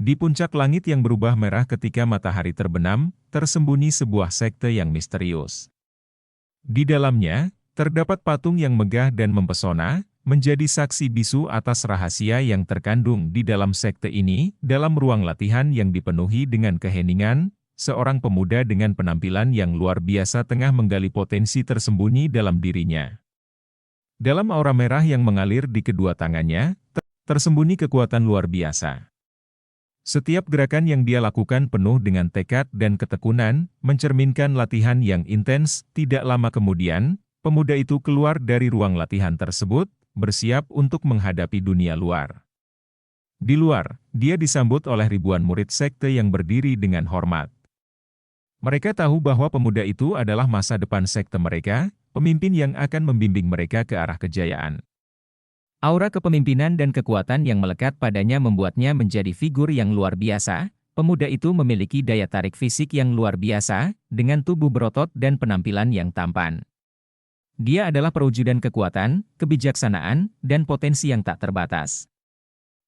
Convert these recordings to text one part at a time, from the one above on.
Di puncak langit yang berubah merah ketika matahari terbenam, tersembunyi sebuah sekte yang misterius. Di dalamnya, terdapat patung yang megah dan mempesona, menjadi saksi bisu atas rahasia yang terkandung di dalam sekte ini. Dalam ruang latihan yang dipenuhi dengan keheningan, seorang pemuda dengan penampilan yang luar biasa tengah menggali potensi tersembunyi dalam dirinya. Dalam aura merah yang mengalir di kedua tangannya, tersembunyi kekuatan luar biasa. Setiap gerakan yang dia lakukan penuh dengan tekad dan ketekunan, mencerminkan latihan yang intens. Tidak lama kemudian, pemuda itu keluar dari ruang latihan tersebut, bersiap untuk menghadapi dunia luar. Di luar, dia disambut oleh ribuan murid sekte yang berdiri dengan hormat. Mereka tahu bahwa pemuda itu adalah masa depan sekte mereka, pemimpin yang akan membimbing mereka ke arah kejayaan. Aura kepemimpinan dan kekuatan yang melekat padanya membuatnya menjadi figur yang luar biasa. Pemuda itu memiliki daya tarik fisik yang luar biasa, dengan tubuh berotot dan penampilan yang tampan. Dia adalah perwujudan kekuatan, kebijaksanaan, dan potensi yang tak terbatas.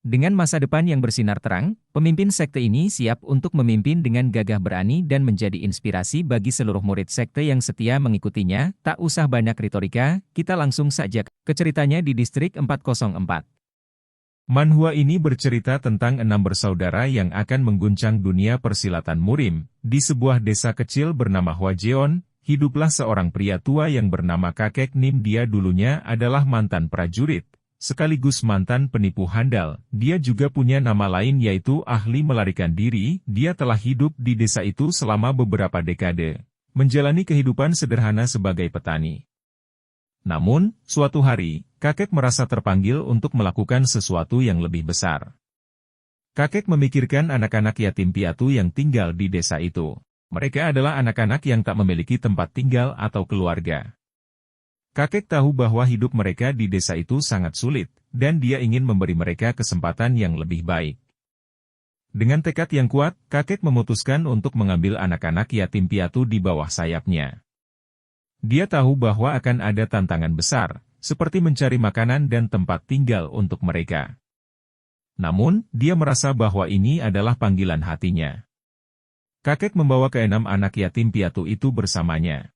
Dengan masa depan yang bersinar terang, pemimpin sekte ini siap untuk memimpin dengan gagah berani dan menjadi inspirasi bagi seluruh murid sekte yang setia mengikutinya. Tak usah banyak retorika, kita langsung saja ke ceritanya di Distrik 404. Manhwa ini bercerita tentang 6 bersaudara yang akan mengguncang dunia persilatan murim. Di sebuah desa kecil bernama Hwajeon, hiduplah seorang pria tua yang bernama Kakek Nim. Dia dulunya adalah mantan prajurit, sekaligus mantan penipu handal. Dia juga punya nama lain yaitu ahli melarikan diri. Dia telah hidup di desa itu selama beberapa dekade, menjalani kehidupan sederhana sebagai petani. Namun, suatu hari, kakek merasa terpanggil untuk melakukan sesuatu yang lebih besar. Kakek memikirkan anak-anak yatim piatu yang tinggal di desa itu. Mereka adalah anak-anak yang tak memiliki tempat tinggal atau keluarga. Kakek tahu bahwa hidup mereka di desa itu sangat sulit, dan dia ingin memberi mereka kesempatan yang lebih baik. Dengan tekad yang kuat, kakek memutuskan untuk mengambil anak-anak yatim piatu di bawah sayapnya. Dia tahu bahwa akan ada tantangan besar, seperti mencari makanan dan tempat tinggal untuk mereka. Namun, dia merasa bahwa ini adalah panggilan hatinya. Kakek membawa ke-6 anak yatim piatu itu bersamanya.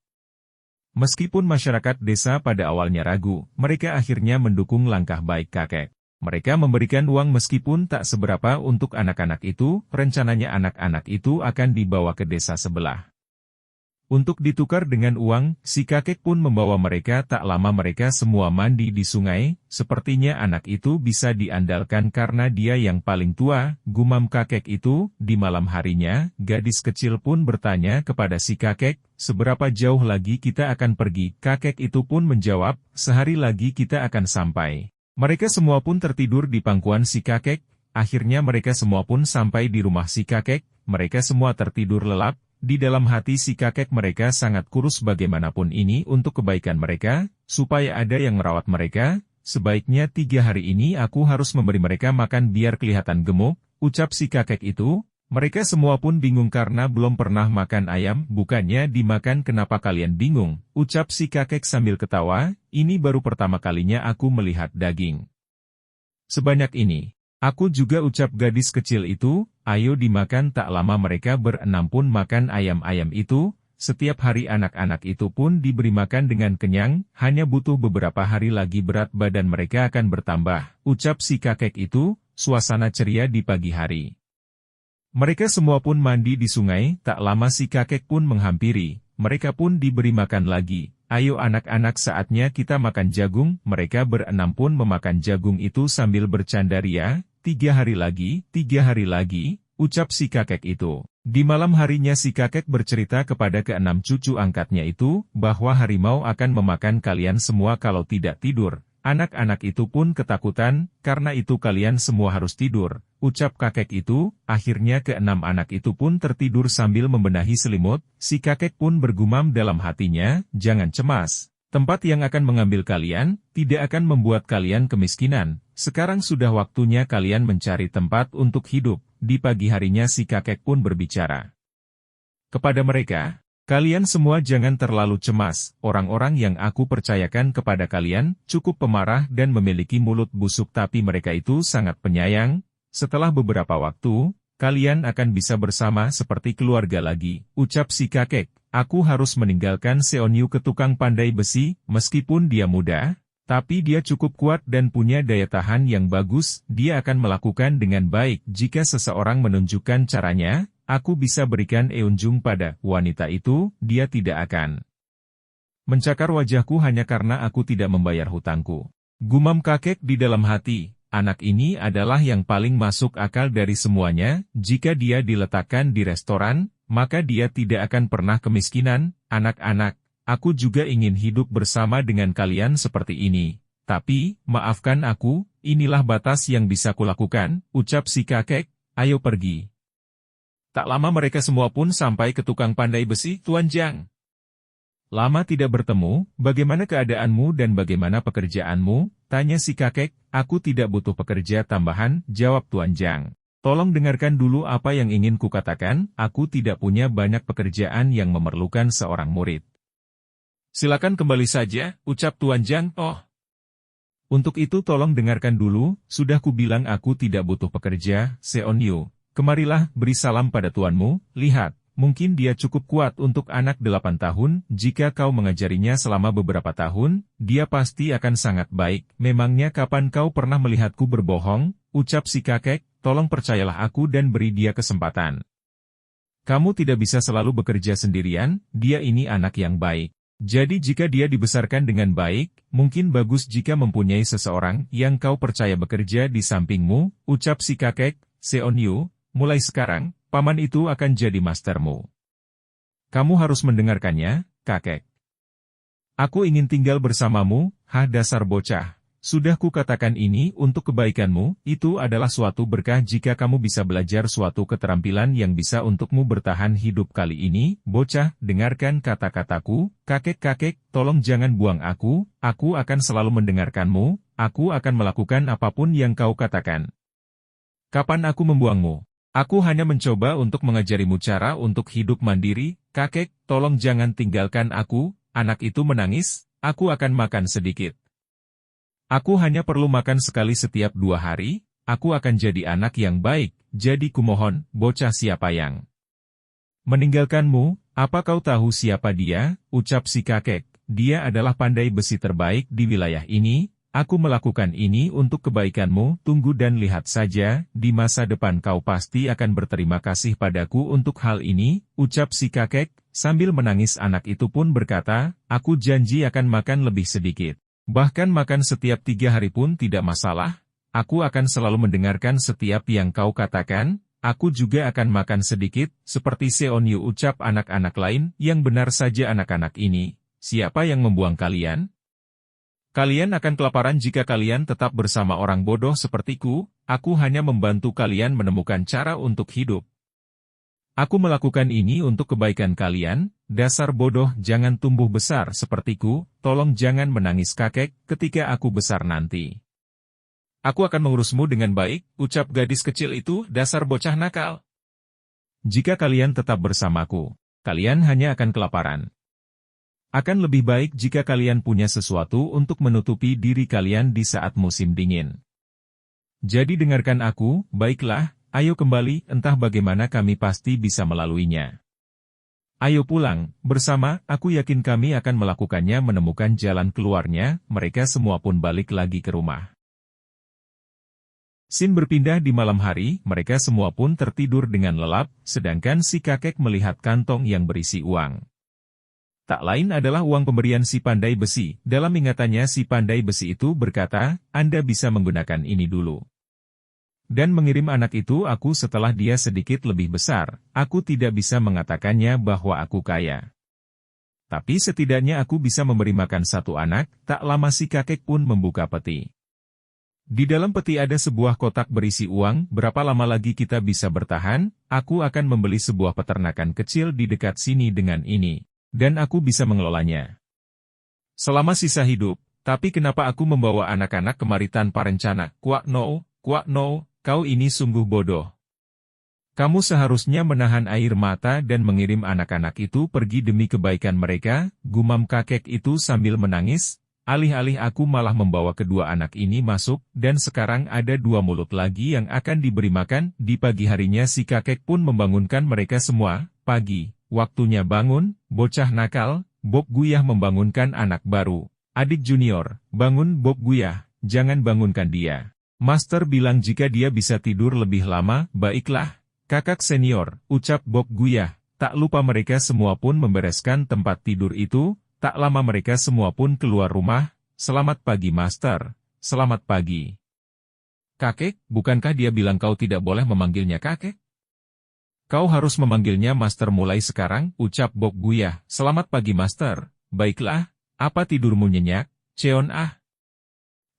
Meskipun masyarakat desa pada awalnya ragu, mereka akhirnya mendukung langkah baik kakek. Mereka memberikan uang meskipun tak seberapa untuk anak-anak itu. Rencananya anak-anak itu akan dibawa ke desa sebelah. Untuk ditukar dengan uang, si kakek pun membawa mereka. Tak lama mereka semua mandi di sungai. Sepertinya anak itu bisa diandalkan karena dia yang paling tua, gumam kakek itu. Di malam harinya, gadis kecil pun bertanya kepada si kakek, "Seberapa jauh lagi kita akan pergi?" Kakek itu pun menjawab, "Sehari lagi kita akan sampai." Mereka semua pun tertidur di pangkuan si kakek. Akhirnya mereka semua pun sampai di rumah si kakek. Mereka semua tertidur lelap. Di dalam hati si kakek mereka sangat kurus. Bagaimanapun ini untuk kebaikan mereka, supaya ada yang merawat mereka. Sebaiknya 3 hari ini aku harus memberi mereka makan biar kelihatan gemuk, ucap si kakek itu. Mereka semua pun bingung karena belum pernah makan ayam. Bukannya dimakan, kenapa kalian bingung, ucap si kakek sambil ketawa. Ini baru pertama kalinya aku melihat daging sebanyak ini. Aku juga, ucap gadis kecil itu. Ayo dimakan. Tak lama mereka berenam pun makan ayam-ayam itu. Setiap hari anak-anak itu pun diberi makan dengan kenyang. Hanya butuh beberapa hari lagi berat badan mereka akan bertambah, ucap si kakek itu. Suasana ceria di pagi hari. Mereka semua pun mandi di sungai. Tak lama si kakek pun menghampiri. Mereka pun diberi makan lagi. Ayo anak-anak, saatnya kita makan jagung. Mereka berenam pun memakan jagung itu sambil bercanda ria. 3 hari lagi, 3 hari lagi, ucap si kakek itu. Di malam harinya si kakek bercerita kepada ke-6 cucu angkatnya itu, bahwa harimau akan memakan kalian semua kalau tidak tidur. Anak-anak itu pun ketakutan, karena itu kalian semua harus tidur, ucap kakek itu. Akhirnya ke-6 anak itu pun tertidur sambil membenahi selimut. Si kakek pun bergumam dalam hatinya, jangan cemas. Tempat yang akan mengambil kalian, tidak akan membuat kalian kemiskinan. Sekarang sudah waktunya kalian mencari tempat untuk hidup. Di pagi harinya si kakek pun berbicara kepada mereka, kalian semua jangan terlalu cemas. Orang-orang yang aku percayakan kepada kalian, cukup pemarah dan memiliki mulut busuk, tapi mereka itu sangat penyayang. Setelah beberapa waktu, kalian akan bisa bersama seperti keluarga lagi, ucap si kakek. Aku harus meninggalkan Seonyu ke tukang pandai besi, meskipun dia muda, tapi dia cukup kuat dan punya daya tahan yang bagus, dia akan melakukan dengan baik. Jika seseorang menunjukkan caranya, aku bisa berikan eunjung pada wanita itu, dia tidak akan mencakar wajahku hanya karena aku tidak membayar hutangku. Gumam kakek di dalam hati, anak ini adalah yang paling masuk akal dari semuanya, jika dia diletakkan di restoran, maka dia tidak akan pernah kemiskinan. Anak-anak, aku juga ingin hidup bersama dengan kalian seperti ini. Tapi, maafkan aku, inilah batas yang bisa kulakukan, ucap si kakek, ayo pergi. Tak lama mereka semua pun sampai ke tukang pandai besi, Tuan Jiang. Lama tidak bertemu, bagaimana keadaanmu dan bagaimana pekerjaanmu? Tanya si kakek. Aku tidak butuh pekerja tambahan, jawab Tuan Jiang. Tolong dengarkan dulu apa yang ingin kukatakan, aku tidak punya banyak pekerjaan yang memerlukan seorang murid. Silakan kembali saja, ucap Tuan Jiang. Oh. Untuk itu tolong dengarkan dulu, sudah kubilang aku tidak butuh pekerja, Seonyu. Kemarilah, beri salam pada tuanmu, lihat, mungkin dia cukup kuat untuk anak 8 tahun, jika kau mengajarinya selama beberapa tahun, dia pasti akan sangat baik. Memangnya kapan kau pernah melihatku berbohong, ucap si kakek. Tolong percayalah aku dan beri dia kesempatan. Kamu tidak bisa selalu bekerja sendirian, dia ini anak yang baik. Jadi jika dia dibesarkan dengan baik, mungkin bagus jika mempunyai seseorang yang kau percaya bekerja di sampingmu, ucap si kakek. Seonyu, mulai sekarang, paman itu akan jadi mastermu. Kamu harus mendengarkannya, kakek. Aku ingin tinggal bersamamu, dasar bocah. Sudah kukatakan ini untuk kebaikanmu, itu adalah suatu berkah jika kamu bisa belajar suatu keterampilan yang bisa untukmu bertahan hidup kali ini. Bocah, dengarkan kata-kataku, kakek-kakek, tolong jangan buang aku akan selalu mendengarkanmu, aku akan melakukan apapun yang kau katakan. Kapan aku membuangmu? Aku hanya mencoba untuk mengajarimu cara untuk hidup mandiri, kakek, tolong jangan tinggalkan aku. Anak itu menangis, aku akan makan sedikit. Aku hanya perlu makan sekali setiap 2 hari, aku akan jadi anak yang baik, jadi kumohon, bocah siapa yang meninggalkanmu, apa kau tahu siapa dia, ucap si kakek, dia adalah pandai besi terbaik di wilayah ini, aku melakukan ini untuk kebaikanmu, tunggu dan lihat saja, di masa depan kau pasti akan berterima kasih padaku untuk hal ini, ucap si kakek, sambil menangis anak itu pun berkata, aku janji akan makan lebih sedikit. Bahkan makan setiap 3 hari pun tidak masalah, aku akan selalu mendengarkan setiap yang kau katakan, aku juga akan makan sedikit, seperti Seonyu ucap anak-anak lain, yang benar saja anak-anak ini, siapa yang membuang kalian? Kalian akan kelaparan jika kalian tetap bersama orang bodoh sepertiku, aku hanya membantu kalian menemukan cara untuk hidup. Aku melakukan ini untuk kebaikan kalian, dasar bodoh jangan tumbuh besar sepertiku, tolong jangan menangis kakek ketika aku besar nanti. Aku akan mengurusmu dengan baik, ucap gadis kecil itu, dasar bocah nakal. Jika kalian tetap bersamaku, kalian hanya akan kelaparan. Akan lebih baik jika kalian punya sesuatu untuk menutupi diri kalian di saat musim dingin. Jadi dengarkan aku, baiklah. Ayo kembali, entah bagaimana kami pasti bisa melaluinya. Ayo pulang, bersama, aku yakin kami akan melakukannya menemukan jalan keluarnya, mereka semua pun balik lagi ke rumah. Scene berpindah di malam hari, mereka semua pun tertidur dengan lelap, sedangkan si kakek melihat kantong yang berisi uang. Tak lain adalah uang pemberian si pandai besi, dalam ingatannya si pandai besi itu berkata, Anda bisa menggunakan ini dulu. Dan mengirim anak itu aku setelah dia sedikit lebih besar, aku tidak bisa mengatakannya bahwa aku kaya. Tapi setidaknya aku bisa memberi makan 1 anak, tak lama si kakek pun membuka peti. Di dalam peti ada sebuah kotak berisi uang, berapa lama lagi kita bisa bertahan, aku akan membeli sebuah peternakan kecil di dekat sini dengan ini, dan aku bisa mengelolanya selama sisa hidup, tapi kenapa aku membawa anak-anak kemari tanpa rencana, Kwak No, kau ini sungguh bodoh. Kamu seharusnya menahan air mata dan mengirim anak-anak itu pergi demi kebaikan mereka, gumam kakek itu sambil menangis, Alih-alih aku malah membawa kedua anak ini masuk, dan sekarang ada 2 mulut lagi yang akan diberi makan. Di pagi harinya si kakek pun membangunkan mereka semua. Pagi, waktunya bangun, bocah nakal. Bob Guyah membangunkan anak baru. Adik junior, bangun Bob Guyah, jangan bangunkan dia. Master bilang jika dia bisa tidur lebih lama, baiklah. Kakak senior, ucap Bob Guyah. Tak lupa mereka semua pun membereskan tempat tidur itu. Tak lama mereka semua pun keluar rumah. Selamat pagi Master, selamat pagi. Kakek, bukankah dia bilang kau tidak boleh memanggilnya kakek? Kau harus memanggilnya Master mulai sekarang, ucap Bob Guyah. Selamat pagi Master. Baiklah, apa tidurmu nyenyak, Cheon Ah?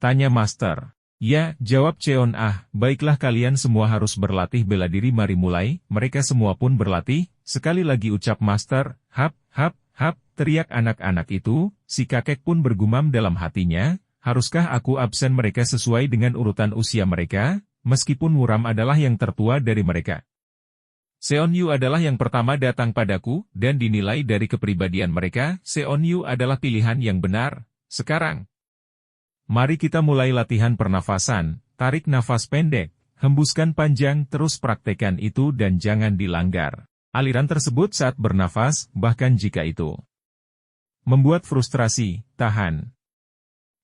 Tanya Master. Ya, jawab Cheon Ah. Baiklah kalian semua harus berlatih bela diri, mari mulai. Mereka semua pun berlatih. Sekali lagi ucap Master. Hap, hap, hap, teriak anak-anak itu. Si kakek pun bergumam dalam hatinya. Haruskah aku absen mereka sesuai dengan urutan usia mereka? Meskipun Wuram adalah yang tertua dari mereka. Seon-yu adalah yang pertama datang padaku, dan dinilai dari kepribadian mereka, Seon-yu adalah pilihan yang benar. Sekarang, mari kita mulai latihan pernafasan. Tarik nafas pendek, hembuskan panjang, terus praktekkan itu dan jangan dilanggar aliran tersebut saat bernafas, bahkan jika itu membuat frustrasi, tahan.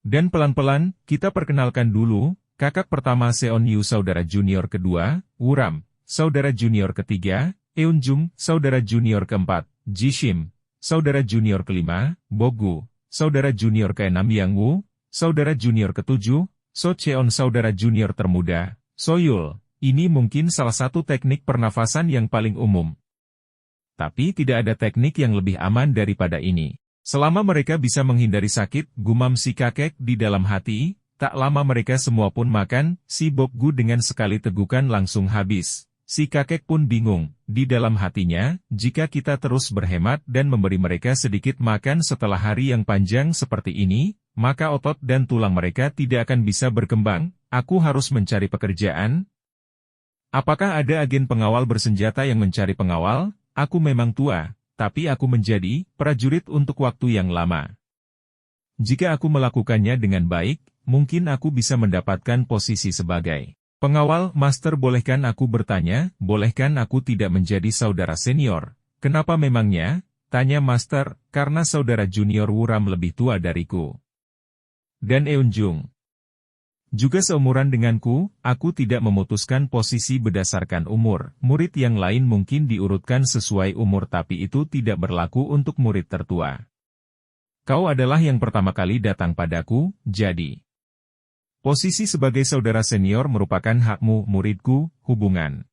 Dan pelan-pelan, kita perkenalkan dulu, kakak pertama Seon-yu saudara junior kedua, Wuram. Saudara junior ketiga, Eunjung, saudara junior keempat, Jishim, saudara junior kelima, Bogu, saudara junior keenam Yangwu, saudara junior ketujuh, So Cheon saudara junior termuda, Soyul. Ini mungkin salah satu teknik pernafasan yang paling umum. Tapi tidak ada teknik yang lebih aman daripada ini. Selama mereka bisa menghindari sakit, gumam si kakek di dalam hati, tak lama mereka semua pun makan, si Bokgu dengan sekali tegukan langsung habis. Si kakek pun bingung, di dalam hatinya, jika kita terus berhemat dan memberi mereka sedikit makan setelah hari yang panjang seperti ini, maka otot dan tulang mereka tidak akan bisa berkembang. Aku harus mencari pekerjaan. Apakah ada agen pengawal bersenjata yang mencari pengawal? Aku memang tua, tapi aku menjadi prajurit untuk waktu yang lama. Jika aku melakukannya dengan baik, mungkin aku bisa mendapatkan posisi sebagai pengawal. Master, bolehkan aku bertanya, bolehkan aku tidak menjadi saudara senior? Kenapa memangnya? Tanya Master, karena saudara junior Wuram lebih tua dariku. Dan Eunjung juga seumuran denganku, aku tidak memutuskan posisi berdasarkan umur. Murid yang lain mungkin diurutkan sesuai umur tapi itu tidak berlaku untuk murid tertua. Kau adalah yang pertama kali datang padaku, jadi posisi sebagai saudara senior merupakan hakmu, muridku. Hubungan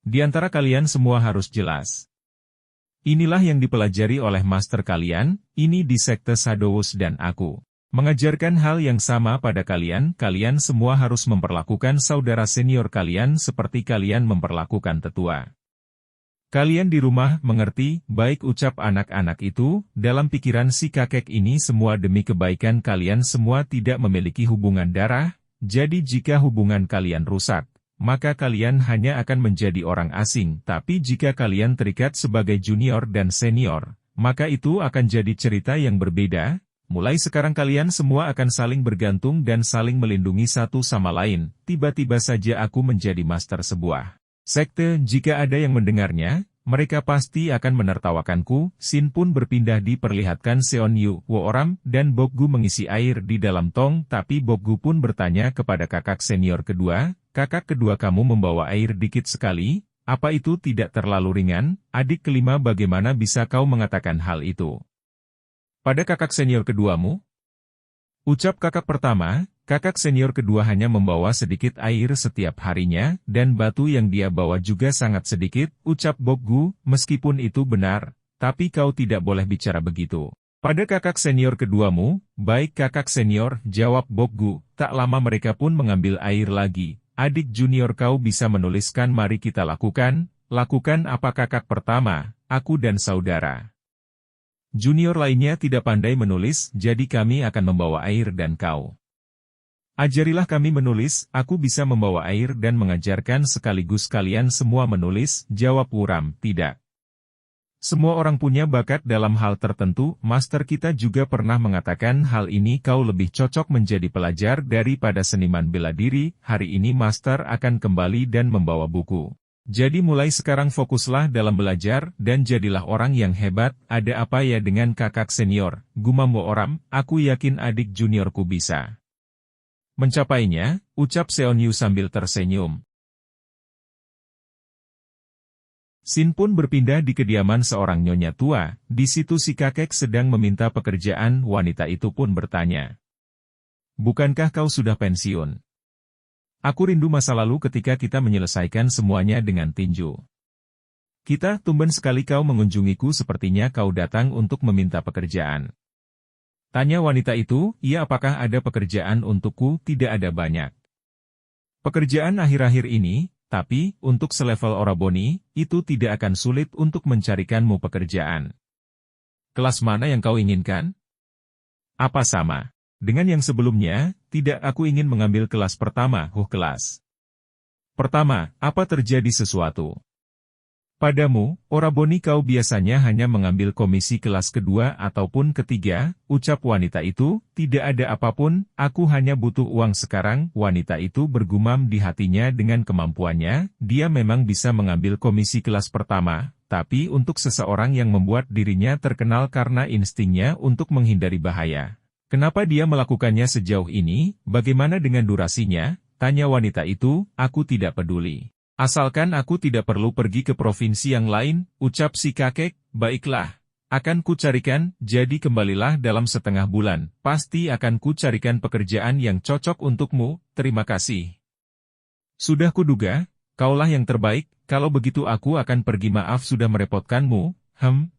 di antara kalian semua harus jelas. Inilah yang dipelajari oleh master kalian, ini di sekte Shadowus dan aku mengajarkan hal yang sama pada kalian. Kalian semua harus memperlakukan saudara senior kalian seperti kalian memperlakukan tetua. Kalian di rumah mengerti, baik, ucap anak-anak itu. Dalam pikiran si kakek ini semua demi kebaikan kalian semua tidak memiliki hubungan darah, jadi jika hubungan kalian rusak, maka kalian hanya akan menjadi orang asing. Tapi jika kalian terikat sebagai junior dan senior, maka itu akan jadi cerita yang berbeda. Mulai sekarang kalian semua akan saling bergantung dan saling melindungi satu sama lain. Tiba-tiba saja aku menjadi master sebuah sekte. Jika ada yang mendengarnya, mereka pasti akan menertawakanku. Sin pun berpindah diperlihatkan Seon-yu, Woram, dan Bokgu mengisi air di dalam tong. Tapi Bokgu pun bertanya kepada kakak senior kedua, kakak kedua, kamu membawa air dikit sekali, apa itu tidak terlalu ringan? Adik kelima, bagaimana bisa kau mengatakan hal itu pada kakak senior keduamu? Ucap kakak pertama. Kakak senior kedua hanya membawa sedikit air setiap harinya, dan batu yang dia bawa juga sangat sedikit, ucap Bokgu. Meskipun itu benar, tapi kau tidak boleh bicara begitu pada kakak senior keduamu. Baik kakak senior, jawab Bokgu. Tak lama mereka pun mengambil air lagi. Adik junior, kau bisa menuliskan, mari kita lakukan. Lakukan apa kakak pertama? Aku dan saudara junior lainnya tidak pandai menulis, jadi kami akan membawa air dan kau ajarilah kami menulis. Aku bisa membawa air dan mengajarkan sekaligus kalian semua menulis, jawab Wuram. Tidak. Semua orang punya bakat dalam hal tertentu, master kita juga pernah mengatakan hal ini kau lebih cocok menjadi pelajar daripada seniman bela diri, hari ini master akan kembali dan membawa buku. Jadi mulai sekarang fokuslah dalam belajar, dan jadilah orang yang hebat, ada apa ya dengan kakak senior, gumam Wo Oram, aku yakin adik juniorku bisa mencapainya, ucap Seon Yu sambil tersenyum. Sin pun berpindah di kediaman seorang nyonya tua, di situ si kakek sedang meminta pekerjaan, wanita itu pun bertanya. Bukankah kau sudah pensiun? Aku rindu masa lalu ketika kita menyelesaikan semuanya dengan tinju. Kita, tumben sekali kau mengunjungiku sepertinya kau datang untuk meminta pekerjaan. Tanya wanita itu, iya apakah ada pekerjaan untukku, tidak ada banyak. Pekerjaan akhir-akhir ini, tapi, untuk selevel Oraboni, itu tidak akan sulit untuk mencarikanmu pekerjaan. Kelas mana yang kau inginkan? Apa sama? Dengan yang sebelumnya, tidak aku ingin mengambil kelas pertama, kelas. Pertama, apa terjadi sesuatu? Padamu, Oraboni kau biasanya hanya mengambil komisi kelas kedua ataupun ketiga, ucap wanita itu, tidak ada apapun, aku hanya butuh uang sekarang, wanita itu bergumam di hatinya dengan kemampuannya, dia memang bisa mengambil komisi kelas pertama, tapi untuk seseorang yang membuat dirinya terkenal karena instingnya untuk menghindari bahaya. Kenapa dia melakukannya sejauh ini, bagaimana dengan durasinya? Tanya wanita itu, aku tidak peduli. Asalkan aku tidak perlu pergi ke provinsi yang lain, ucap si kakek, baiklah. Akan kucarikan, jadi kembalilah dalam setengah bulan, pasti akan kucarikan pekerjaan yang cocok untukmu, terima kasih. Sudah kuduga, kaulah yang terbaik, kalau begitu aku akan pergi maaf sudah merepotkanmu,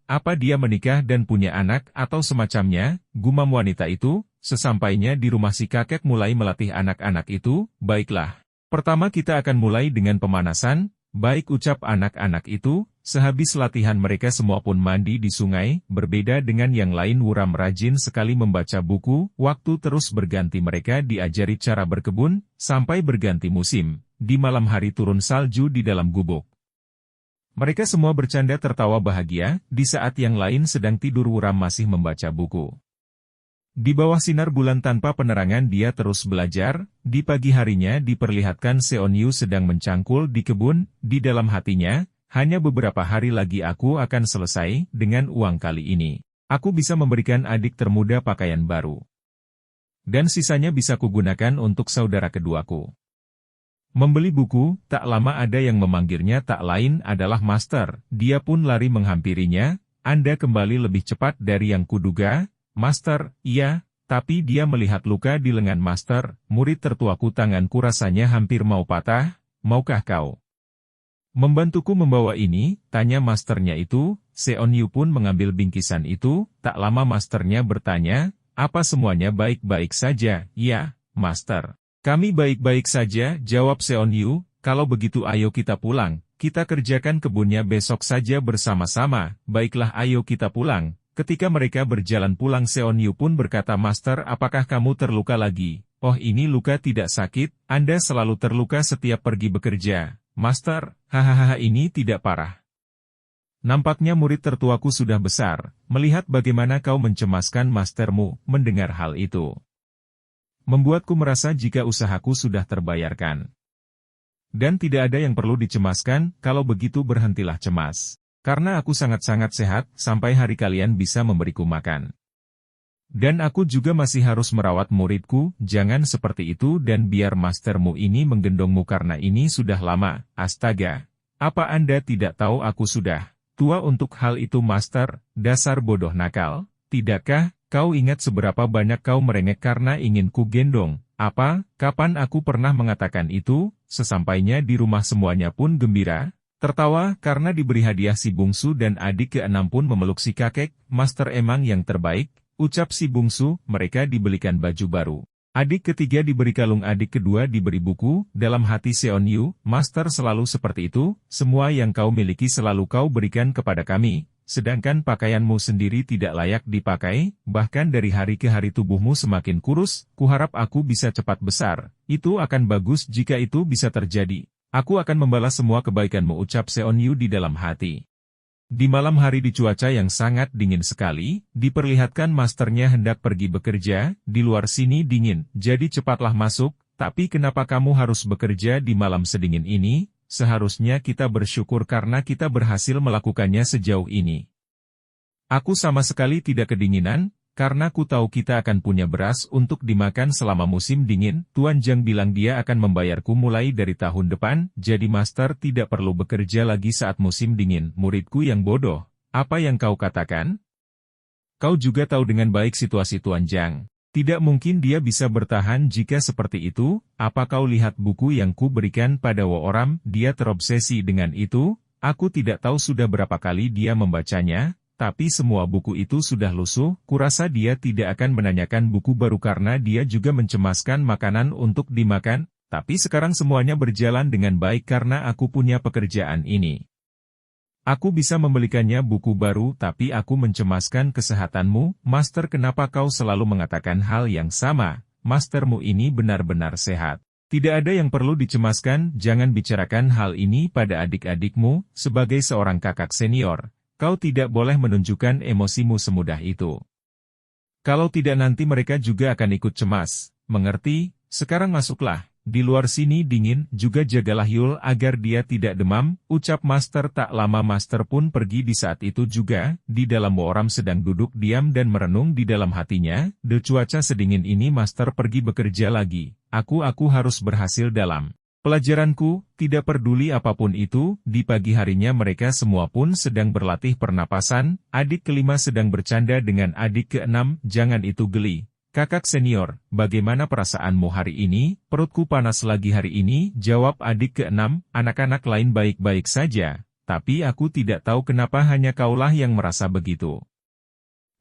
apa dia menikah dan punya anak atau semacamnya, gumam wanita itu, sesampainya di rumah si kakek mulai melatih anak-anak itu, baiklah. Pertama kita akan mulai dengan pemanasan, baik ucap anak-anak itu, sehabis latihan mereka semua pun mandi di sungai, berbeda dengan yang lain Wuram rajin sekali membaca buku, waktu terus berganti mereka diajari cara berkebun, sampai berganti musim, di malam hari turun salju di dalam gubuk. Mereka semua bercanda tertawa bahagia, di saat yang lain sedang tidur Wuram masih membaca buku. Di bawah sinar bulan tanpa penerangan dia terus belajar, di pagi harinya diperlihatkan Seon Yu sedang mencangkul di kebun, di dalam hatinya, hanya beberapa hari lagi aku akan selesai, dengan uang kali ini. Aku bisa memberikan adik termuda pakaian baru. Dan sisanya bisa kugunakan untuk saudara keduaku. Membeli buku, tak lama ada yang memanggilnya tak lain adalah Master, dia pun lari menghampirinya, Anda kembali lebih cepat dari yang kuduga. Master, iya, tapi dia melihat luka di lengan Master, murid tertuaku tanganku rasanya hampir mau patah, maukah kau membantuku membawa ini? Tanya Masternya itu, Seon Yu pun mengambil bingkisan itu, tak lama Masternya bertanya, apa semuanya baik-baik saja? Ya, Master. Kami baik-baik saja, jawab Seon Yu, kalau begitu ayo kita pulang, kita kerjakan kebunnya besok saja bersama-sama, baiklah ayo kita pulang. Ketika mereka berjalan pulang Seon Yu pun berkata Master apakah kamu terluka lagi? Oh ini luka tidak sakit, Anda selalu terluka setiap pergi bekerja. Master, hahaha ini tidak parah. Nampaknya murid tertuaku sudah besar, melihat bagaimana kau mencemaskan mastermu, mendengar hal itu. Membuatku merasa jika usahaku sudah terbayarkan. Dan tidak ada yang perlu dicemaskan, kalau begitu berhentilah cemas. Karena aku sangat-sangat sehat, sampai hari kalian bisa memberiku makan. Dan aku juga masih harus merawat muridku, jangan seperti itu dan biar mastermu ini menggendongmu karena ini sudah lama, astaga. Apa Anda tidak tahu aku sudah tua untuk hal itu Master, dasar bodoh nakal, tidakkah, kau ingat seberapa banyak kau merengek karena ingin ku gendong, apa, kapan aku pernah mengatakan itu, sesampainya di rumah semuanya pun gembira. Tertawa karena diberi hadiah si bungsu dan adik ke-6 pun memeluk si kakek, Master emang yang terbaik, ucap si bungsu, mereka dibelikan baju baru. Adik ketiga diberi kalung adik kedua diberi buku, dalam hati Seon Yu, Master selalu seperti itu, semua yang kau miliki selalu kau berikan kepada kami, sedangkan pakaianmu sendiri tidak layak dipakai, bahkan dari hari ke hari tubuhmu semakin kurus, kuharap aku bisa cepat besar, itu akan bagus jika itu bisa terjadi. Aku akan membalas semua kebaikanmu ucap Seon Yu di dalam hati. Di malam hari di cuaca yang sangat dingin sekali, diperlihatkan masternya hendak pergi bekerja, di luar sini dingin, jadi cepatlah masuk, tapi kenapa kamu harus bekerja di malam sedingin ini? Seharusnya kita bersyukur karena kita berhasil melakukannya sejauh ini. Aku sama sekali tidak kedinginan, karena ku tahu kita akan punya beras untuk dimakan selama musim dingin. Tuan Zhang bilang dia akan membayarku mulai dari tahun depan, jadi master tidak perlu bekerja lagi saat musim dingin. Muridku yang bodoh, apa yang kau katakan? Kau juga tahu dengan baik situasi Tuan Zhang. Tidak mungkin dia bisa bertahan jika seperti itu. Apa kau lihat buku yang ku berikan pada Wooram? Dia terobsesi dengan itu. Aku tidak tahu sudah berapa kali dia membacanya, tapi semua buku itu sudah lusuh. Kurasa dia tidak akan menanyakan buku baru karena dia juga mencemaskan makanan untuk dimakan, tapi sekarang semuanya berjalan dengan baik karena aku punya pekerjaan ini. Aku bisa membelikannya buku baru, tapi aku mencemaskan kesehatanmu. Master, kenapa kau selalu mengatakan hal yang sama? Mastermu ini benar-benar sehat. Tidak ada yang perlu dicemaskan, jangan bicarakan hal ini pada adik-adikmu. Sebagai seorang kakak senior, kau tidak boleh menunjukkan emosimu semudah itu. Kalau tidak nanti mereka juga akan ikut cemas. Mengerti? Sekarang masuklah. Di luar sini dingin, juga jagalah Yul agar dia tidak demam, ucap master. Tak lama master pun pergi di saat itu juga. Di dalam Wooram sedang duduk diam dan merenung di dalam hatinya. De cuaca sedingin ini master pergi bekerja lagi. Aku harus berhasil dalam pelajaranku, tidak peduli apapun itu. Di pagi harinya mereka semua pun sedang berlatih pernapasan. Adik kelima sedang bercanda dengan adik keenam. Jangan itu geli. Kakak senior, bagaimana perasaanmu hari ini? Perutku panas lagi hari ini, jawab adik keenam. Anak-anak lain baik-baik saja, tapi aku tidak tahu kenapa hanya kaulah yang merasa begitu.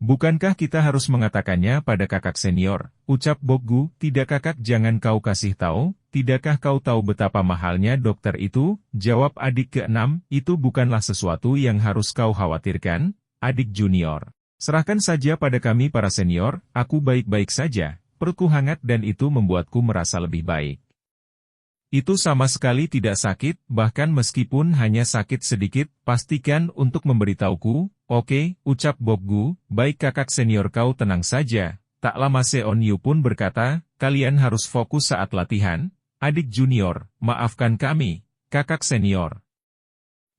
Bukankah kita harus mengatakannya pada kakak senior? Ucap Bokgu. Tidak kakak, jangan kau kasih tahu. Tidakkah kau tahu betapa mahalnya dokter itu? Jawab adik keenam. Itu bukanlah sesuatu yang harus kau khawatirkan, adik junior. Serahkan saja pada kami para senior, aku baik-baik saja, perutku hangat dan itu membuatku merasa lebih baik. Itu sama sekali tidak sakit, bahkan meskipun hanya sakit sedikit, pastikan untuk memberitahuku. Oke, ucap Bokgu. Baik kakak senior, kau tenang saja. Tak lama Seon Yu pun berkata, kalian harus fokus saat latihan. Adik junior, maafkan kami, kakak senior.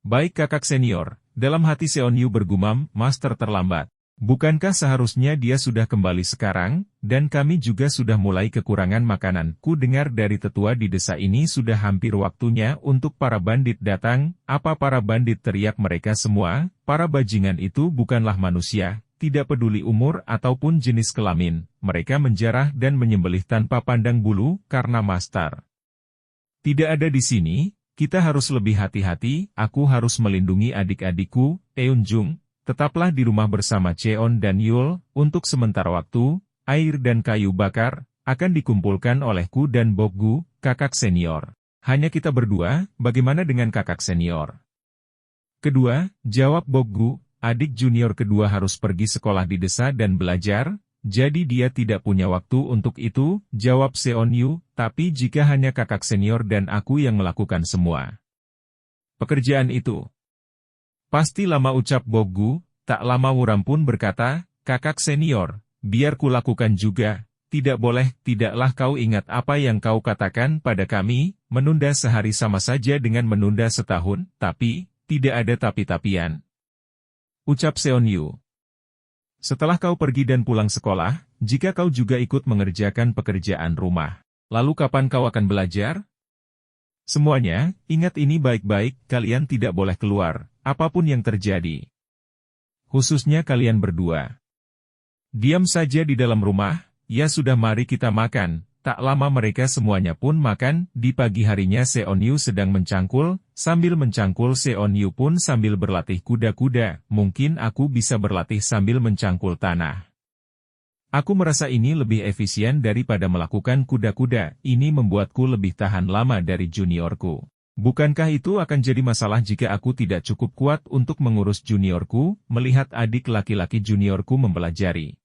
Baik kakak senior, dalam hati Seon Yu bergumam, master terlambat. Bukankah seharusnya dia sudah kembali sekarang, dan kami juga sudah mulai kekurangan makanan. Ku dengar dari tetua di desa ini sudah hampir waktunya untuk para bandit datang. Apa para bandit? Teriak mereka semua. Para bajingan itu bukanlah manusia, tidak peduli umur ataupun jenis kelamin. Mereka menjarah dan menyembelih tanpa pandang bulu, karena master tidak ada di sini. Kita harus lebih hati-hati. Aku harus melindungi adik-adikku. Eunjung, tetaplah di rumah bersama Cheon dan Yul. Untuk sementara waktu, air dan kayu bakar akan dikumpulkan olehku dan Bokgu, kakak senior. Hanya kita berdua, bagaimana dengan kakak senior? Kedua, jawab Bokgu. Adik junior kedua harus pergi sekolah di desa dan belajar, jadi dia tidak punya waktu untuk itu, jawab Seon Yu. Tapi jika hanya kakak senior dan aku yang melakukan semua pekerjaan itu, pasti lama, ucap Bokgu. Tak lama Wooram pun berkata, kakak senior, biar ku lakukan juga. Tidak boleh, tidaklah kau ingat apa yang kau katakan pada kami, menunda sehari sama saja dengan menunda setahun, tapi, tidak ada tapi-tapian. Ucap Seon Yu. Setelah kau pergi dan pulang sekolah, jika kau juga ikut mengerjakan pekerjaan rumah, lalu kapan kau akan belajar? Semuanya, ingat ini baik-baik, kalian tidak boleh keluar, apapun yang terjadi. Khususnya kalian berdua. Diam saja di dalam rumah. Ya sudah, mari kita makan. Tak lama mereka semuanya pun makan. Di pagi harinya Seon Yu sedang mencangkul. Sambil mencangkul Seon Yu pun sambil berlatih kuda-kuda. Mungkin aku bisa berlatih sambil mencangkul tanah. Aku merasa ini lebih efisien daripada melakukan kuda-kuda. Ini membuatku lebih tahan lama dari juniorku. Bukankah itu akan jadi masalah jika aku tidak cukup kuat untuk mengurus juniorku, melihat adik laki-laki juniorku mempelajari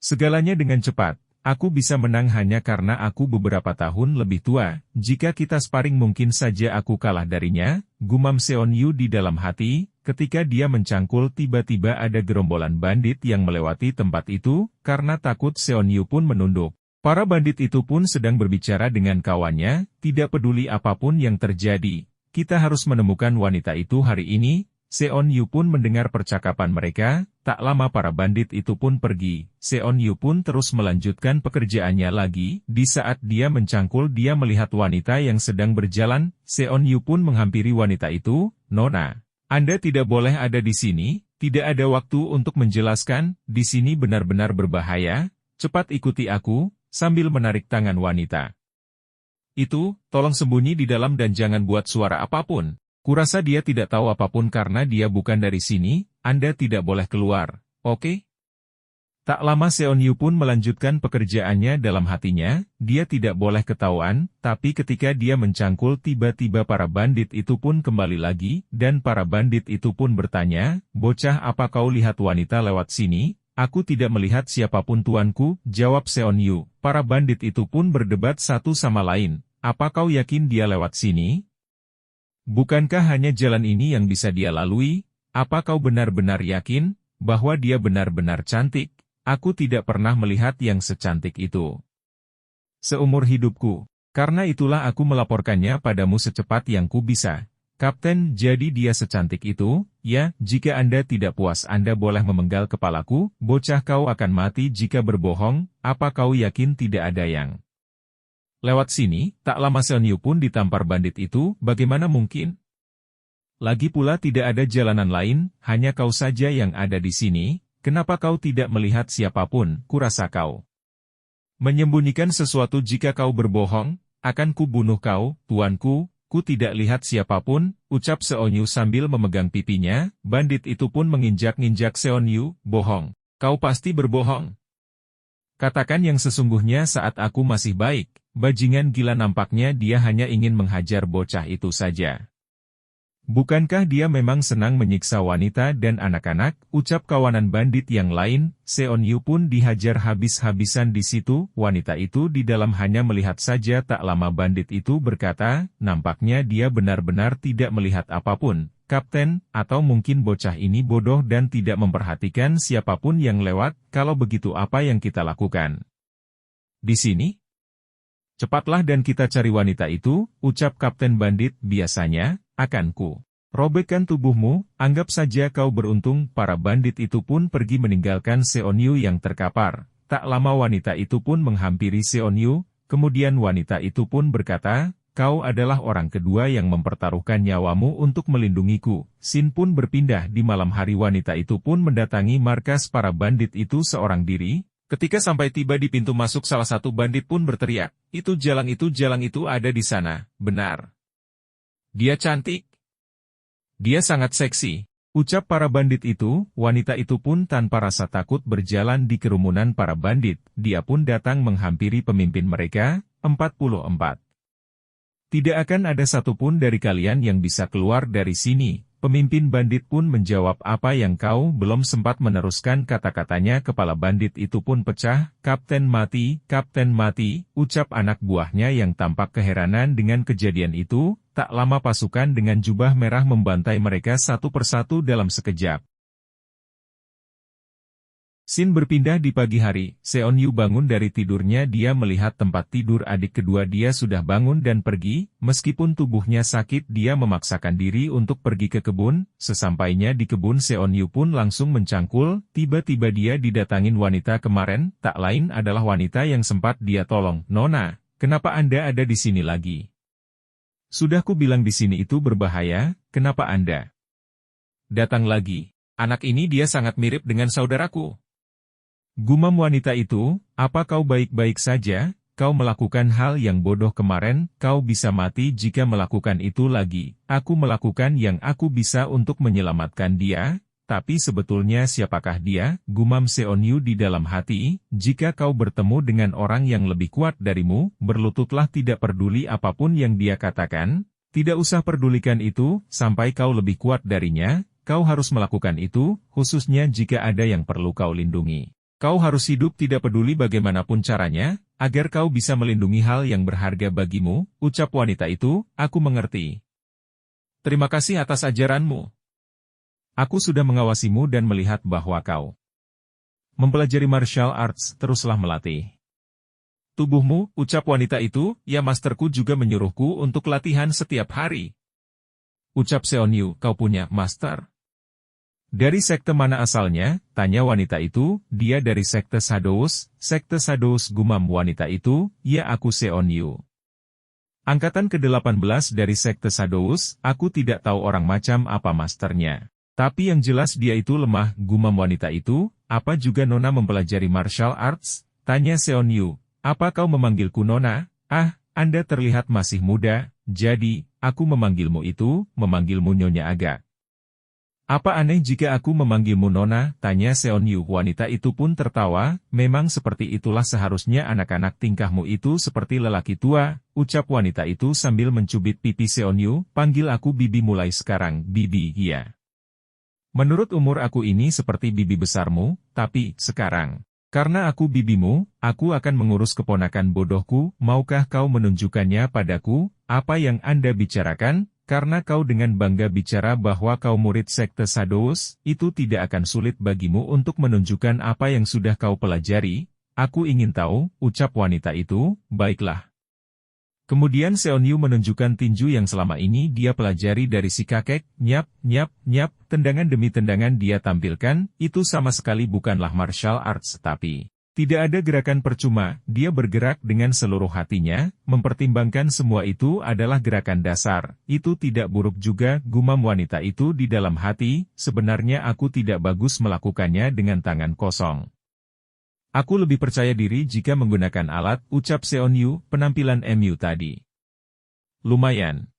segalanya dengan cepat? Aku bisa menang hanya karena aku beberapa tahun lebih tua. Jika kita sparring mungkin saja aku kalah darinya, gumam Seon Yu di dalam hati. ketika dia mencangkul tiba-tiba ada gerombolan bandit yang melewati tempat itu, karena takut Seonyu pun menunduk. Para bandit itu pun sedang berbicara dengan kawannya, tidak peduli apapun yang terjadi. Kita harus menemukan wanita itu hari ini. Seonyu pun mendengar percakapan mereka, tak lama para bandit itu pun pergi. Seonyu pun terus melanjutkan pekerjaannya lagi. Di saat dia mencangkul dia melihat wanita yang sedang berjalan. Seonyu pun menghampiri wanita itu, "Nona, Anda tidak boleh ada di sini, tidak ada waktu untuk menjelaskan, di sini benar-benar berbahaya, cepat ikuti aku." Sambil menarik tangan wanita itu, "Tolong sembunyi di dalam dan jangan buat suara apapun. Kurasa dia tidak tahu apapun karena dia bukan dari sini, Anda tidak boleh keluar, oke?" Tak lama Seonyu pun melanjutkan pekerjaannya dalam hatinya, dia tidak boleh ketahuan, tapi ketika dia mencangkul tiba-tiba para bandit itu pun kembali lagi, dan para bandit itu pun bertanya, "Bocah, apa kau lihat wanita lewat sini?" "Aku tidak melihat siapapun tuanku," jawab Seonyu. Para bandit itu pun berdebat satu sama lain, "Apa kau yakin dia lewat sini? Bukankah hanya jalan ini yang bisa dia lalui? Apa kau benar-benar yakin bahwa dia benar-benar cantik? Aku tidak pernah melihat yang secantik itu seumur hidupku. Karena itulah aku melaporkannya padamu secepat yang ku bisa." "Kapten, jadi dia secantik itu?" "Ya, jika Anda tidak puas Anda boleh memenggal kepalaku." "Bocah, kau akan mati jika berbohong, apa kau yakin tidak ada yang lewat sini?" Tak lama Seonyu pun ditampar bandit itu, "Bagaimana mungkin? Lagi pula tidak ada jalanan lain, hanya kau saja yang ada di sini, kenapa kau tidak melihat siapapun? Kurasa kau menyembunyikan sesuatu. Jika kau berbohong, akan ku bunuh kau, tuanku." "Ku tidak lihat siapapun," ucap Seonyu sambil memegang pipinya. Bandit itu pun menginjak-injak Seonyu, "Bohong. Kau pasti berbohong. Katakan yang sesungguhnya." "Saat aku masih baik." Bajingan gila, nampaknya dia hanya ingin menghajar bocah itu saja. "Bukankah dia memang senang menyiksa wanita dan anak-anak?" ucap kawanan bandit yang lain. Seonyu pun dihajar habis-habisan di situ. Wanita itu di dalam hanya melihat saja. Tak lama bandit itu berkata, "Nampaknya dia benar-benar tidak melihat apapun, Kapten, atau mungkin bocah ini bodoh dan tidak memperhatikan siapapun yang lewat. Kalau begitu apa yang kita lakukan di sini? Cepatlah dan kita cari wanita itu," ucap Kapten Bandit. "Biasanya, akan ku robekkan tubuhmu, anggap saja kau beruntung." Para bandit itu pun pergi meninggalkan Seonyu yang terkapar. Tak lama wanita itu pun menghampiri Seonyu, kemudian wanita itu pun berkata, "Kau adalah orang kedua yang mempertaruhkan nyawamu untuk melindungiku." Scene pun berpindah di malam hari. Wanita itu pun mendatangi markas para bandit itu seorang diri. Ketika sampai tiba di pintu masuk, salah satu bandit pun berteriak, itu jalang itu ada di sana." "Benar. Dia cantik. Dia sangat seksi," ucap para bandit itu. Wanita itu pun tanpa rasa takut berjalan di kerumunan para bandit. Dia pun datang menghampiri pemimpin mereka, 44. "Tidak akan ada satupun dari kalian yang bisa keluar dari sini." Pemimpin bandit pun menjawab, "Apa yang kau?" Belum sempat meneruskan kata-katanya kepala bandit itu pun pecah. Kapten mati," ucap anak buahnya yang tampak keheranan dengan kejadian itu. Tak lama pasukan dengan jubah merah membantai mereka satu persatu dalam sekejap. Scene berpindah di pagi hari. Seonyu bangun dari tidurnya. Dia melihat tempat tidur adik kedua dia sudah bangun dan pergi. Meskipun tubuhnya sakit, dia memaksakan diri untuk pergi ke kebun. Sesampainya di kebun, Seonyu pun langsung mencangkul. Tiba-tiba dia didatangin wanita kemarin. Tak lain adalah wanita yang sempat dia tolong. "Nona, kenapa Anda ada di sini lagi? Sudah ku bilang di sini itu berbahaya, kenapa Anda datang lagi? Anak ini dia sangat mirip dengan saudaraku." Gumam wanita itu, "Apa kau baik-baik saja? Kau melakukan hal yang bodoh kemarin, kau bisa mati jika melakukan itu lagi." "Aku melakukan yang aku bisa untuk menyelamatkan dia, tapi sebetulnya siapakah dia?" gumam Seonyu di dalam hati. "Jika kau bertemu dengan orang yang lebih kuat darimu, berlututlah, tidak peduli apapun yang dia katakan. Tidak usah pedulikan itu, sampai kau lebih kuat darinya, kau harus melakukan itu, khususnya jika ada yang perlu kau lindungi. Kau harus hidup tidak peduli bagaimanapun caranya, agar kau bisa melindungi hal yang berharga bagimu," ucap wanita itu. "Aku mengerti. Terima kasih atas ajaranmu." Aku sudah mengawasimu dan melihat bahwa kau mempelajari martial arts, teruslah melatih tubuhmu, ucap wanita itu. Ya, masterku juga menyuruhku untuk latihan setiap hari. Ucap Seonyu, kau punya master? Dari sekte mana asalnya? Tanya wanita itu. Dia dari sekte Shadows. Sekte Shadows, gumam wanita itu. Ya, aku Seonyu. Angkatan ke-18 dari sekte Shadows. Aku tidak tahu orang macam apa masternya. Tapi yang jelas dia itu lemah, gumam wanita itu. Apa juga Nona mempelajari martial arts? Tanya Seonyu. Apa kau memanggilku Nona? Ah, Anda terlihat masih muda, jadi aku memanggilmu Nyonya agak. Apa aneh jika aku memanggilmu Nona? Tanya Seonyu. Wanita itu pun tertawa. Memang seperti itulah seharusnya anak-anak, tingkahmu itu seperti lelaki tua, ucap wanita itu sambil mencubit pipi Seonyu. Panggil aku Bibi mulai sekarang. Bibi, iya. Menurut umur aku ini seperti bibi besarmu, tapi sekarang, karena aku bibimu, aku akan mengurus keponakan bodohku. Maukah kau menunjukkannya padaku? Apa yang Anda bicarakan? Karena kau dengan bangga bicara bahwa kau murid sekte Shadows, itu tidak akan sulit bagimu untuk menunjukkan apa yang sudah kau pelajari. Aku ingin tahu, ucap wanita itu. Baiklah. Kemudian Seonyu menunjukkan tinju yang selama ini dia pelajari dari si kakek. Nyap, nyap, nyap, tendangan demi tendangan dia tampilkan. Itu sama sekali bukanlah martial arts, tapi tidak ada gerakan percuma. Dia bergerak dengan seluruh hatinya, mempertimbangkan semua itu adalah gerakan dasar. Itu tidak buruk juga, gumam wanita itu di dalam hati. Sebenarnya aku tidak bagus melakukannya dengan tangan kosong. Aku lebih percaya diri jika menggunakan alat, ucap Seonyu. Penampilan MU tadi lumayan.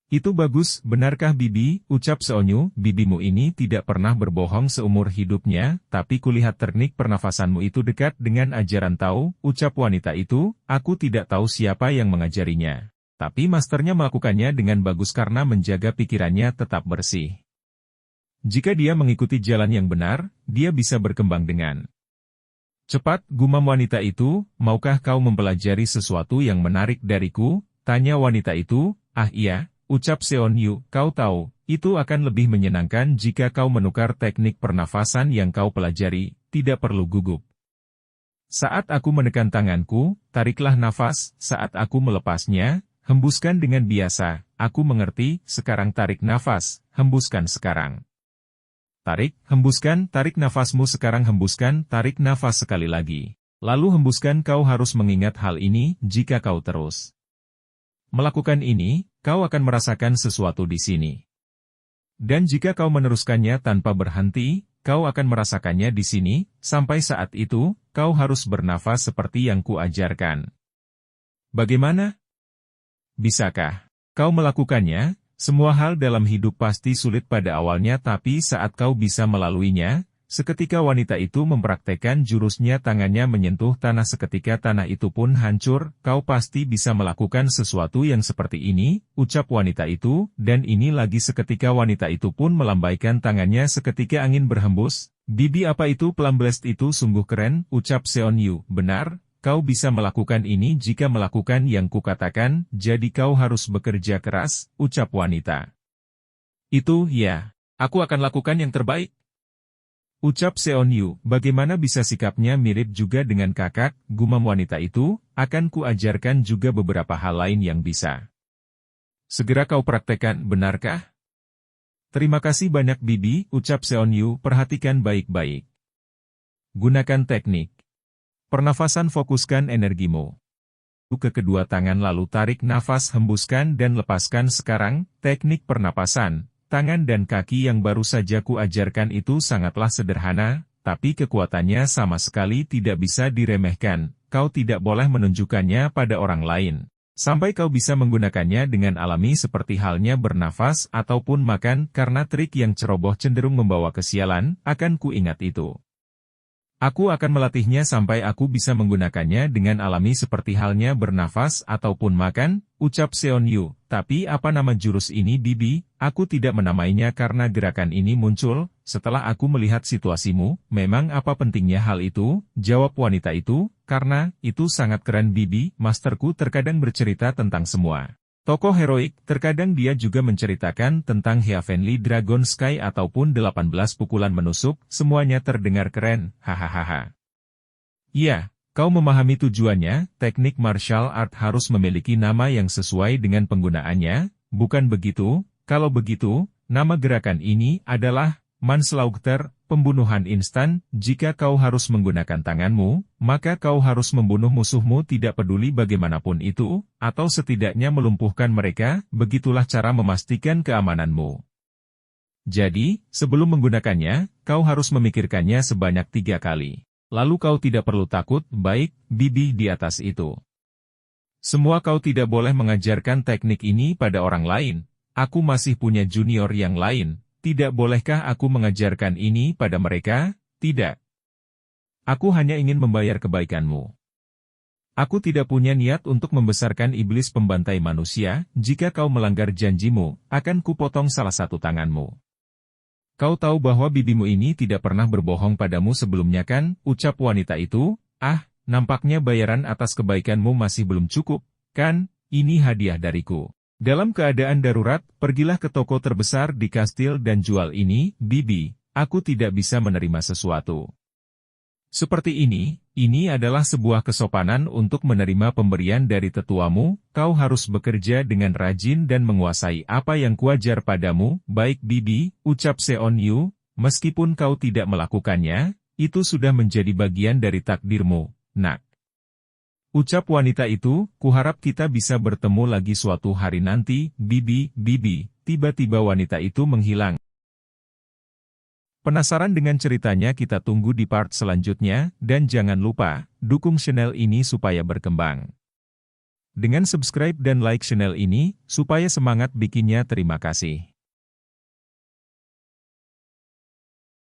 Itu bagus, benarkah Bibi? Ucap Seonyu. Bibimu ini tidak pernah berbohong seumur hidupnya, tapi kulihat teknik pernafasanmu itu dekat dengan ajaran Tao, ucap wanita itu. Aku tidak tahu siapa yang mengajarinya, tapi masternya melakukannya dengan bagus karena menjaga pikirannya tetap bersih. Jika dia mengikuti jalan yang benar, dia bisa berkembang dengan cepat, gumam wanita itu. Maukah kau mempelajari sesuatu yang menarik dariku? Tanya wanita itu. Ah iya, ucap Seonyu. Kau tahu, itu akan lebih menyenangkan jika kau menukar teknik pernafasan yang kau pelajari, tidak perlu gugup. Saat aku menekan tanganku, tariklah nafas. Saat aku melepasnya, hembuskan dengan biasa. Aku mengerti. Sekarang tarik nafas, hembuskan sekarang. Tarik, hembuskan, tarik nafasmu sekarang, hembuskan, tarik nafas sekali lagi. Lalu hembuskan. Kau harus mengingat hal ini. Jika kau terus melakukan ini, kau akan merasakan sesuatu di sini. Dan jika kau meneruskannya tanpa berhenti, kau akan merasakannya di sini. Sampai saat itu, kau harus bernafas seperti yang kuajarkan. Bagaimana? Bisakah kau melakukannya? Semua hal dalam hidup pasti sulit pada awalnya, tapi saat kau bisa melaluinya, seketika wanita itu mempraktekkan jurusnya, tangannya menyentuh tanah, seketika tanah itu pun hancur. Kau pasti bisa melakukan sesuatu yang seperti ini, ucap wanita itu, dan ini lagi seketika wanita itu pun melambaikan tangannya seketika angin berhembus. Bibi, apa itu Plumblast itu sungguh keren, ucap Seonyu. Benar. Kau bisa melakukan ini jika melakukan yang kukatakan, jadi kau harus bekerja keras, ucap wanita itu. Ya, aku akan lakukan yang terbaik, ucap Seonyu. Bagaimana bisa sikapnya mirip juga dengan kakak, gumam wanita itu. Akan kuajarkan juga beberapa hal lain yang bisa segera kau praktekkan, benarkah? Terima kasih banyak Bibi, ucap Seonyu. Perhatikan baik-baik. Gunakan teknik pernafasan, fokuskan energimu ke kedua tangan, lalu tarik nafas, hembuskan dan lepaskan. Sekarang, teknik pernapasan tangan dan kaki yang baru saja kuajarkan itu sangatlah sederhana, tapi kekuatannya sama sekali tidak bisa diremehkan. Kau tidak boleh menunjukkannya pada orang lain sampai kau bisa menggunakannya dengan alami, seperti halnya bernafas ataupun makan, karena trik yang ceroboh cenderung membawa kesialan. Akan kuingat itu. Aku akan melatihnya sampai aku bisa menggunakannya dengan alami, seperti halnya bernafas ataupun makan, ucap Seonyu. Tapi apa nama jurus ini Bibi? Aku tidak menamainya karena gerakan ini muncul setelah aku melihat situasimu. Memang apa pentingnya hal itu? Jawab wanita itu. Karena itu sangat keren Bibi. Masterku terkadang bercerita tentang semua Tokoh heroik, terkadang dia juga menceritakan tentang Heavenly Dragon Sky ataupun 18 pukulan menusuk, semuanya terdengar keren, hahaha. Ya, kau memahami tujuannya, teknik martial art harus memiliki nama yang sesuai dengan penggunaannya, bukan begitu? Kalau begitu, nama gerakan ini adalah manslaughter, pembunuhan instan. Jika kau harus menggunakan tanganmu, maka kau harus membunuh musuhmu tidak peduli bagaimanapun itu, atau setidaknya melumpuhkan mereka, begitulah cara memastikan keamananmu. Jadi, sebelum menggunakannya, kau harus memikirkannya sebanyak 3 kali. Lalu kau tidak perlu takut, baik, Bibi di atas itu. Semua kau tidak boleh mengajarkan teknik ini pada orang lain. Aku masih punya junior yang lain. Tidak bolehkah aku mengajarkan ini pada mereka? Tidak. Aku hanya ingin membayar kebaikanmu. Aku tidak punya niat untuk membesarkan iblis pembantai manusia. Jika kau melanggar janjimu, akan kupotong salah satu tanganmu. Kau tahu bahwa bibimu ini tidak pernah berbohong padamu sebelumnya kan? Ucap wanita itu. Nampaknya bayaran atas kebaikanmu masih belum cukup, kan? Ini hadiah dariku. Dalam keadaan darurat, pergilah ke toko terbesar di kastil dan jual ini, Bibi. Aku tidak bisa menerima sesuatu seperti ini adalah sebuah kesopanan untuk menerima pemberian dari tetuamu. Kau harus bekerja dengan rajin dan menguasai apa yang kuajar padamu. Baik Bibi, ucap Seon Yu, meskipun kau tidak melakukannya, itu sudah menjadi bagian dari takdirmu, nak. Ucap wanita itu, kuharap kita bisa bertemu lagi suatu hari nanti, Bibi. Tiba-tiba wanita itu menghilang. Penasaran dengan ceritanya? Kita tunggu di part selanjutnya, dan jangan lupa, dukung channel ini supaya berkembang. Dengan subscribe dan like channel ini, supaya semangat bikinnya. Terima kasih.